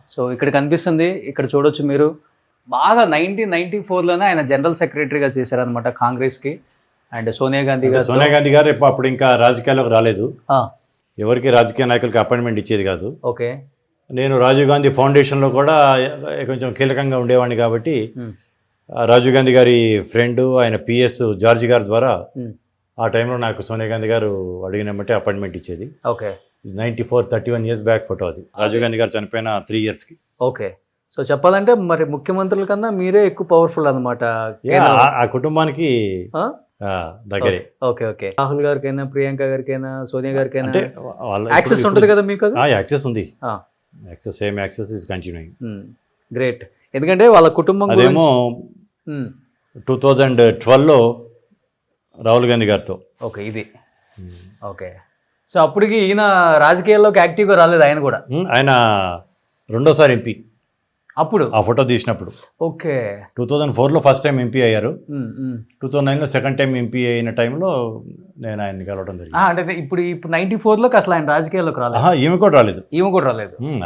So ఇక్కడ కనిపిస్తుంది, ఇక్కడ చూడొచ్చు మీరు. బాగా 1994లోనే ఆయన జనరల్ సెక్రటరీగా చేశారనమాట కాంగ్రెస్కి. అండ్ సోనియా గాంధీ గారు అప్పుడు ఇంకా రాజకీయాల్లోకి రాలేదు, ఆ, ఎవరికి రాజకీయ నాయకులకి అపాయింట్మెంట్ ఇచ్చేది కాదు. ఓకే. నేను రాజీవ్ గాంధీ ఫౌండేషన్లో కూడా కొంచెం కీలకంగా ఉండేవాడిని కాబట్టి రాజీవ్ గాంధీ గారి ఫ్రెండ్ ఆయన పిఎస్ జార్జి గారి ద్వారా ఆ టైంలో నాకు సోనియా గాంధీ గారు అడిగినమంటే అపాయింట్మెంట్ ఇచ్చేది. ఓకే. 31 years బ్యాక్ ఫోటో అది. రాజీవ్ గాంధీ గారు చనిపోయిన 3 yearsకి. ఓకే. సో చెప్పాలంటే మరి ముఖ్యమంత్రుల కన్నా మీరే ఎక్కువ పవర్ఫుల్ అనమాట ఆ కుటుంబానికి దగ్గరే. Okay okay. రాహుల్ గారికైనా, ప్రియాంక గారికైనా, సోనియా గారికైనా అంటే యాక్సెస్ ఉంటుంది కదా మీకు? యాక్సెస్ ఉంది, same access is continuing. Great. ఎందుకంటే వాళ్ళ కుటుంబం అదేమో 2012లో రాహుల్ గాంధీ గారితో. ఓకే. ఇది ఓకే. సో అప్పటికి ఈయన రాజకీయాల్లోకి యాక్టివ్గా రాలేదు ఆయన కూడా. ఆయన రెండోసారి ఎంపీ అప్పుడు ఆ ఫోటో తీసినప్పుడు. ఓకే. 2004లో ఫస్ట్ టైం ఎంపీ అయ్యారు, 2009లో సెకండ్ టైం ఎంపీ అయిన టైంలో నేను ఆయన్ని కలవడం జరిగింది. అంటే ఇప్పుడు 94లోకి అసలు ఆయన రాజకీయాల్లోకి రాలేదు. ఈమె కూడా రాలేదు.